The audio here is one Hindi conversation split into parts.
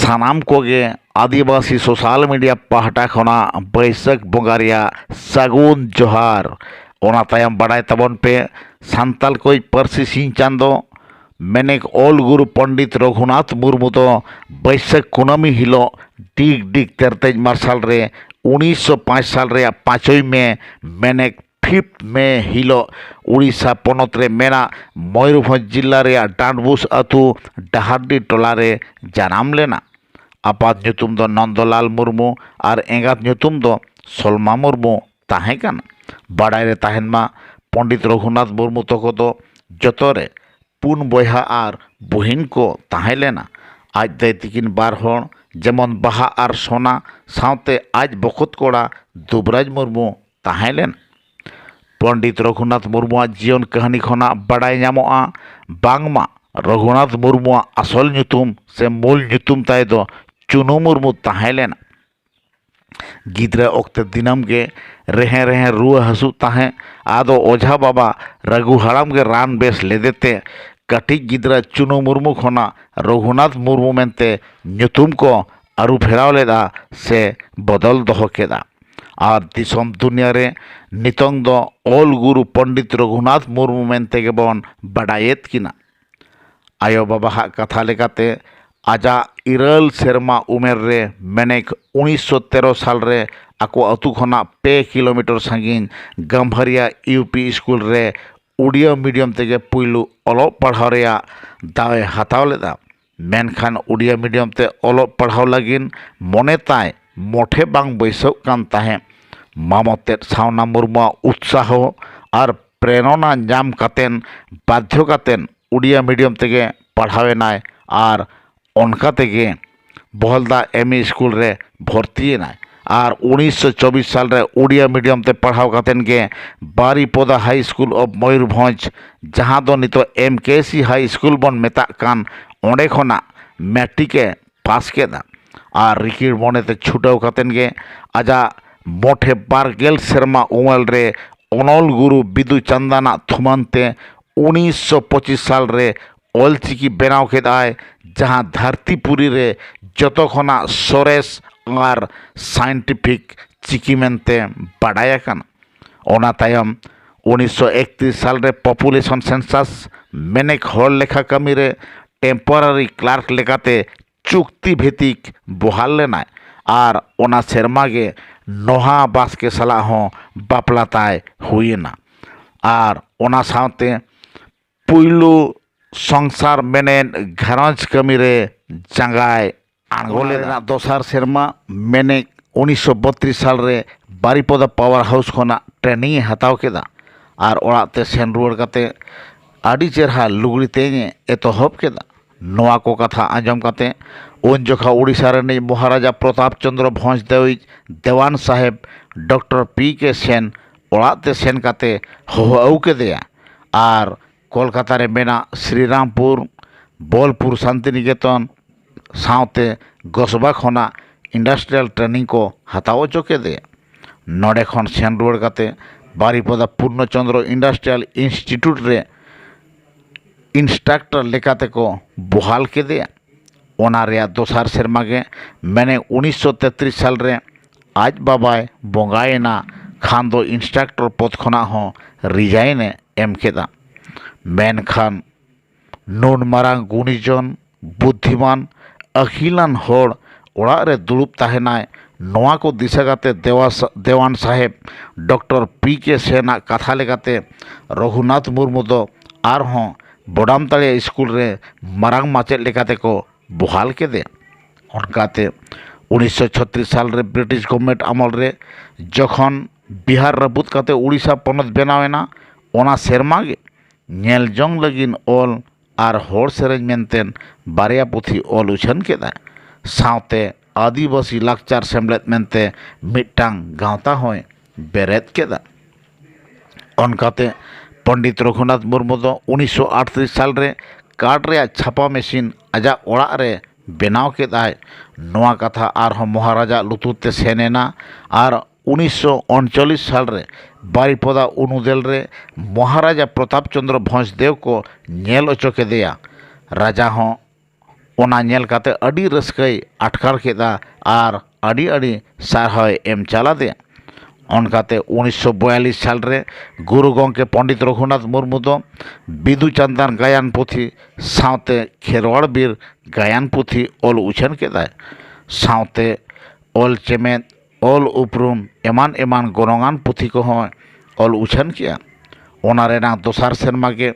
सानाम कोगे आदिवासी सोशल मीडिया पाहटा खना बैसाख बंगा रेया सागुन जोहार। ओना तायम बाडाय ताबन पे सान्ताल कोई पारसी सिंह चांदो मेनेक ऑल गुरु पंडित रघुनाथ मुर्मू तो बैसाख कुनामी हिलो डिग डिग तेरतेज मार्शल रे 1905 साल रे 5 में मेनेक 5 में हिलो उड़ीसा पनत रे मेना मयूरभंज जिला रे डांडबुस अतु डाहारडी टोला रे जानाम लेना। आपात ᱧᱩᱛᱩᱢ दो नंदलाल मुर्मू और एंगात ᱧᱩᱛᱩᱢ दो सलमा मुर्मू ताहें काना। बाडाय रे ताहेन मा पंडित रघुनाथ मुर्मू तको दो जतरे पुन बयहा और बहिन को ताहें लेना। आज दे तिकिन बार होण जेमन बाहा और सोना सावते आज बखत कोड़ा दुबराज मुर्मू ताहें लेना। पंडित रघुनाथ मुर्मू जीवन कहानी खना बाडाय ᱧᱟᱢᱚᱜᱼᱟ बांगमा रघुनाथ मुर्मू आसल ᱧᱩᱛᱩᱢ से मूल ᱧᱩᱛᱩᱢ ताय दो चुनू मुर्मू ताहें लेना। गिद्रा ओक्ते दिनम के रेहे रेहे रुआ हसू ताहें आदो ओझा बाबा रघु हड़ाम के रान बेस लेदेते कटी गिद्रा चुनू मुर्मू खना रघुनाथ मुर्मू मेनते ᱧᱩᱛᱩᱢ को आरु फेराव लेदा से बदल दोहो केदा। और दिसम दुनिया रे नितंग दो ऑल गुरु पंडित रघुनाथ मुर्मू मेनते के बन बाडायेत किना। आयो बाबा हा कथा लेकाते आजा इरल सेरमा उमेर रे मेनेक 1913 साल रे आको अतु खना 2 किलोमीटर सागिन गम्भरिया यूपी स्कूल रे उड़िया मीडियम तेगे पुइलु अलो पढ़ाव रेया दावे हाताव लेदा। मेनखान उड़िया मीडियम ते अलो पढ़ाव लागिन मने ताय मोठे बांग बैसव कान ताहें मामते सावना मुर्मू उत्साह और प्रेरणा नाम कातेन बाध्य कातेन उड़िया मीडियम तेगे पढ़ावेनाय और उनका तेगे बहलदा एमई स्कूल रे भर्तीनाय और 1924 साल रे उड़िया मीडियम ते पढ़ाव कातेन के Baripada high school of Mayurbhanj जहाँ दो नितो एमकेसी हाई स्कूल बन मेता कान ओंडे खना मैट्रिके पास केदा। और रिकिड़ मने ते छुटाव कातेन के आजा मोठे 12 सेरमा उमल रे अनल गुरु बिदु चंदाना थुमानते 1925 साल रे ऑलचिकी बनाव केदाय जहाँ धरतीपुरी रे जतो खना सोरेस और साइंटिफिक चिकी मेनते बाडाय काना। ओना तायम 1931 साल रे पॉपुलेशन सेंसस मेनेक हर लेखा कमी रे टेम्पोरारी क्लार्क लेकाते चुक्ति भित्तिक बहाल लेनाय और ओना सेरमा गे नोहा बास के सला हों बापला ताय हुईना। और ओना सावते पुइलु संसार मेनेन घरंज कमी रे जंगाय आंगोले दोसार सेरमा मेने 1932 साल रे बारीपदा पावर हाउस खना ट्रेनिंग हताव केदा। और ओड़ाते सेन रुआड़ काते आडी चेरहा लुगड़ी तेगे एतोहब केदा। नोआ को कथा आंजम काते उन जोखा उड़ीसा रे महाराजा प्रताप चंद्र भंज देवान साहेब डॉक्टर पी के सेन ओड़ाते सेन काते होहौ केदेया। और कोलकाता रे मेना श्रीरामपुर बोलपुर शांतिनिकेतन सावते गसबा खना इंडस्ट्रियल ट्रेनिंग को हताव चोके दे। नोडे खन सेन रुआड़ काते बारीपदा पूर्णचंद्र इंडस्ट्रियल इंस्टीट्यूट रे इंस्ट्रक्टर लेकाते को बहाल के दे। ओना रेया दोसार सेरमा गे मैंने 1933 साल रे आज बाबाय बंगायना खान दो इंस्ट्रक्टर पद खना हो रिजाइन एम केदा। मेनखान नुन मारांग गुणीजन बुद्धिमान अखिलान होड़ ओड़ा रे दुड़ुब ताहेनाय नोआ को दिशा काते देवान साहेब डॉक्टर पी के सेना कथा लेकाते रघुनाथ मुर्मू दो आरहों बोडामताड़िया स्कूल रे मारांग माचेद लेकाते को बहाल के दे। उनकाते 1936 साल रे ब्रिटिश गवर्नमेंट अमल रे जखन बिहार रबुत काते उड़ीसा पनत बनावेना ओना सेरमा गे नेल जंग लगिन ऑल और होड़ सेरेज मेनतेन बारिया पुथी ऑल उछन केदा। सावते आदिवासी लाकचार सेमलेद मेनते मिट्टांग गावता होय बेरेद केदा। उनकाते पंडित रघुनाथ मुर्मू दो 1938 साल रे कार्ड रे छापा मेसिन आजा ओड़ा रे बनाव केदाय। नोआ कथा आरहों महाराजा लुतुरते सेनेना और 1939 साल रे बारीपदा उनुदेल रे महाराजा प्रताप चंद्र भंजदेव को नेल ओचो के दिया। राजा हों ओना नेल काते अडी रस्कई आटकार केदा आर अडी अडी सारहाय एम चालादे। अनकाते 1942 साल रे गुरु गंके पंडित रघुनाथ मुर्मू दो बिदु चंदन गायन पुथी सावते खेरवाड़ बीर गायन पुथी ओल उछन केदाय। सावते ओल चेमेद ओल उपरूम एमान एमान गनंगान पुथी को ओल उछन किया। ओना रेना दोसार सेरमा के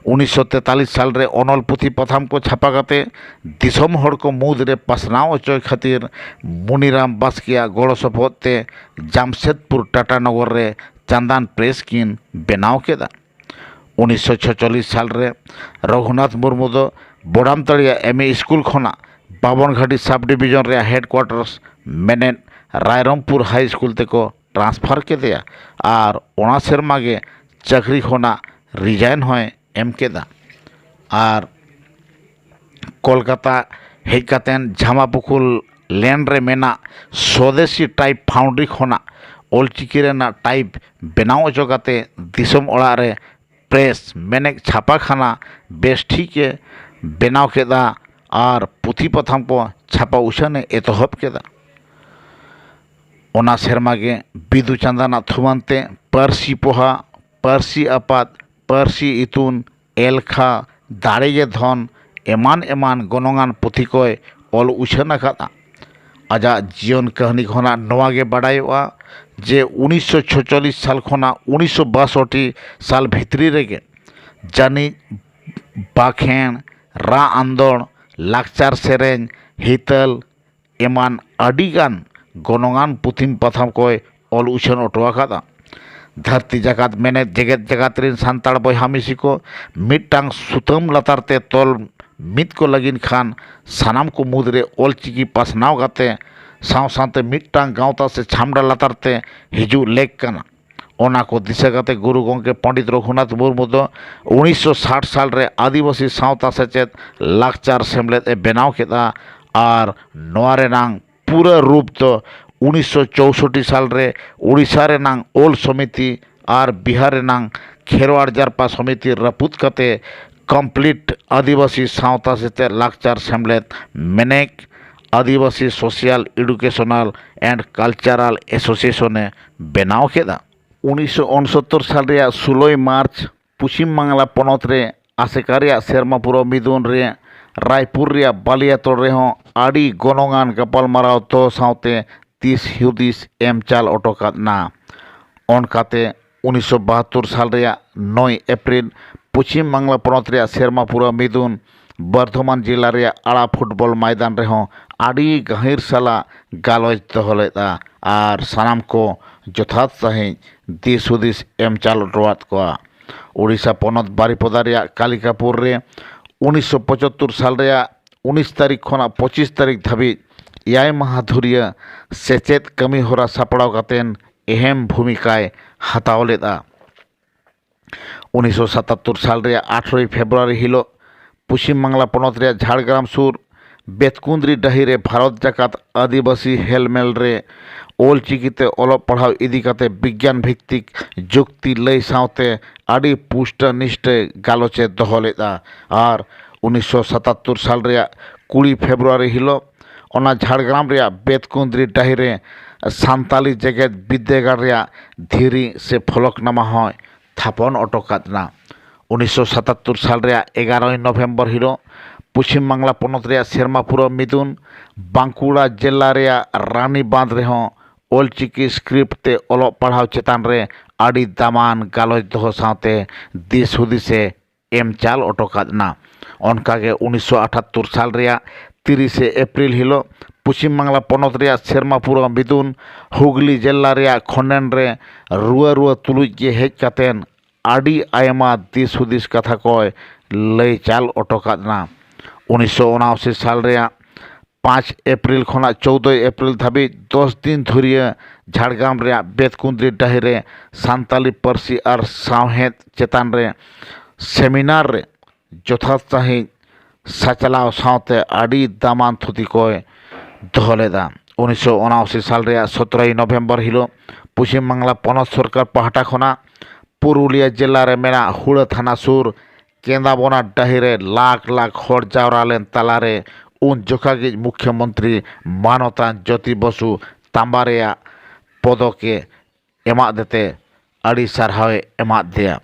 1943 साल रे अनल पुथी पथाम को छापा काते दिसम हड़ को मुद रे पासनाव अचय खातिर मुनीराम बास्किया गड़ सपोहद ते जामशेदपुर टाटानगर रे चांदान प्रेस किन बेनाव केदा। 1946 साल रे रघुनाथ मुर्मू दो बोड़ामतड़िया एमए स्कूल खना बाबनघाटी सब डिविजन रे हेडक्वार्टर्स मेनेट रायरमपुर हाई स्कूल ते को ट्रांसफार केदेया आर ओना सेरमा गे चाकरी खना रिजाइन होय एम केदा। आर कोलकाता हेज कातेन झामापुकुल लैंड रे मेना स्वदेशी टाइप फाउंड्री खना ऑलचिकी रेना टाइप बेनाव अचो काते दिसम ओड़ा रे प्रेस मेनेक छापाखाना बेस ठीके बेनाव केदा आर पुथी पथाम को छापा उछाने एतहब केदा। ओना सेरमा गे बिदु चांदाना थुमानते पारसी पोहा पारसी आपात पारसी इतुन एलखा दाड़े धन एमान एमान गनंगान पुथी को ओल उछन आकादा। आजा जीवन कहानी खना नवागे बाडायोआ जे 1946 साल खना 1962 साल भितरी रेगे जानी बाखेन रा आंदोलन लाकचार सेरें हितल एमान अडिगान गनंगान पुथिम पथाम को ओल उछन अटो आकादा। धरती जाकात मेने जेगेत जाकात रिन सान्ताड़ बयहा मिसी को मिट्टांग सुतम लतारते तोल मित को लगिन खान सानाम को मुदरे ऑलचिकी पासनाव गाते साव सावते मिट्टांग गाँवता से छामड़ा लतारते हिजू लेक कना। ओना को दिशा गाते गुरु गंके पंडित रघुनाथ मुर्मू दो 1960 साल रे आदिवासी सावता सेचेत लाकचार सेमलेद ए बेनाव केदा आर नोआ रेनांग पूरा रूप तो 1964 साल रे उड़ीसा रेनांग ओल समिति आर बिहार रेनांग खेरवाड़ जारपा समिति रपुत कते कम्प्लीट आदिवासी सावता सेते लाकचार सेमलेद मेनेक Adivasi social educational and cultural association बेनाव केदा। 1969 साल रे 16 मार्च पश्चिम बांगला पनत रे आसेकारिया सेरमापुर मिदुन रे रायपुर रे बालियातोड़ रे हों आड़ी गनंगान गपालमाराव तो सावते 30 हुदिस एम चाल अटोकादना। अनकाते 1972 साल रे 9 अप्रैल पश्चिम बांगला पनत रे सेरमापुर मिदुन बर्धमान जिला रे आड़ा फुटबल मैदान रे हों आड़ी गहिर साला गालज दहलेदा आर सानाम को जथात सही दिस हुदिस एम चाल अटोआत को। उड़ीसा पनत बारिपदा रे कालिकापुर रे 1975 साल रे 19 तारीख खना 25 तारीख धाबी एयाय माह धुरिया सेचेत कमी होरा सापड़ाव कातेन अहम भूमिकाय हताव लेदा। 1977 साल रे 18 फेब्रुआरी हिलो पश्चिम बांगला पनत रे झाड़ग्राम सुर बेतकुंद्री डाही रे भारत जाकात आदिवासी हेलमेल रे ऑलचिकीते ओलग पढ़ाव इदी काते विज्ञान भित्तिक जुक्ति लय सावते आड़ी पुष्ट निष्ठ गालोचे दह लेदा। आर 1977 साल रे 20 फेब्रुआरी हिलो ओना झाड़ग्राम रे बेतकुंद्री डाही रे सान्ताली जेगेत विद्यागार रे धीरी से फलकनामा होय थापन अटोकादना। 1977 साल रे 11 नवेम्बर हिलो पश्चिम बांगला पनत रे सेरमापुर मिदुन बांकुड़ा जिला रे रानी बांध रे हों ऑलचिकी स्क्रिप्ट ते ओलग पढ़ाव चेतान रे आड़ी दामान गालज दह सावते दिस हुदिसे एम चाल अटोकादना। अनकागे 1978 साल रे 30 अप्रैल हिलो पश्चिम बांगला पनत रे सेरमापुर मिदुन हुगली जिला रे खंडेन रे रुआ रुआ तुलुज के हेज कातेन आड़ी आयमा दिस हुदिस कथा को लय चाल अटोकादना। 1979 साल रे 5 अप्रैल खना 14 अप्रैल धाबी 10 दिन धुरिया झाड़ग्राम रे बेतकुंद्री डाही रे सान्ताली पारसी और सावहेद चेतान रे सेमिनार रे जथात सही साचलाव सावते आड़ी दामान थुती को दहलेदा। 1979 साल रे 17 नवेम्बर हिलो पश्चिम बांगला पनत सरकार पाहटा खना पुरुलिया जिला रे मेना हुड़ा थाना सुर केंदाबोना डाहिरे लाख लाख हर जावरा लेन तालारे उन जोखागे मुख्यमंत्री मानवतान ज्योति बसु तांबारेया पदके एमा देते अड़ी सारहावे एमा दिया।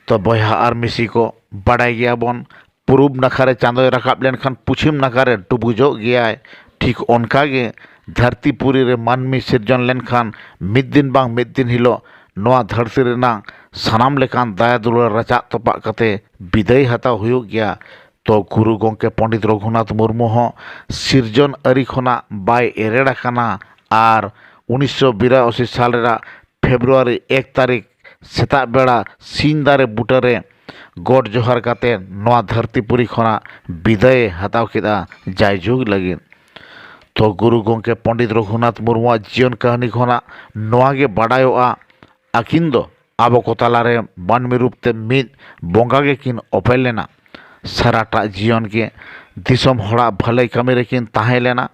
तो बया और मिसी को बड़ाई गया बन पूर्व नाखारे चांदोय रकाब लेनखान पश्चिम नाखारे डुबुजो गया। ठीक उनकागे धरतीपुरी रे मानमी सिरजन लेनखान मिद दिन बांग मिद दिन हिलो नोआ धरती रेना सानाम लेकान दाया दुलार रचा तोपा कते विदाय हताव हुयुग गया। तो गुरु गोंके पंडित रघुनाथ मुर्मू हो सिरजन अरी खना बाय एरेड़ा खाना और 1982 साल रे फेब्रुआरी 1 तारीख सेता बेड़ा सीन दारे बुटारे गोड जोहार काते नोआ धरतीपुरी खना विदाय हताव केदा जायजुग लगे। तो गुरु गोंके पंडित रघुनाथ मुर्मू जीवन कहानी खना नोआगे बाडायोआ आकिन दो आबो को तालारे मानवी रूपते मिद बोंगागे किन ओपेल लेना साराटा जीवन के दिसम हड़ा भलाई कमी रेकिन ताहे लेना।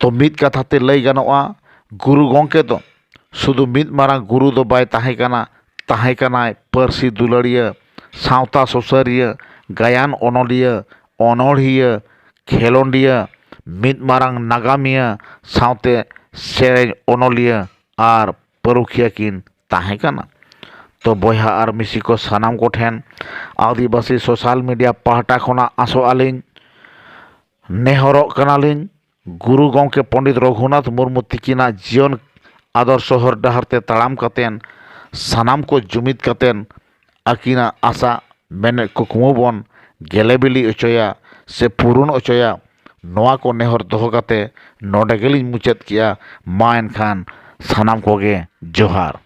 तो मिद कथाते लई गानोआ गुरु गोंके तो शुधु मिद मारा गुरु दो बाय ताहे कनाय परसी दुलड़िया सावता सोसरिया गायन ओनोलिया ओनोढ़िया खेलोंडिया मिद मारांग नागामिया सावते सेरें ओनोलिया और परुखिया किन ताहे कना। तो बया और मिसी को सानाम को ठेन आदिवासी सोशल मीडिया पाहटा खना आसो आलिन नेहरो कनालिन गुरु गोंके पंडित रघुनाथ मुर्मू तिकिना जीवन आदर्श हर डहारते ताड़ाम कतेन सानाम को जुमिद कतेन आकिना आशा मेने कुकमु बन गेलेबिली अचोया से पूर्ण अचोया नोआ को नेहर दोहो कते नोडे गेलिन मुचाद किया मा एनखान सानाम कोगे जोहार।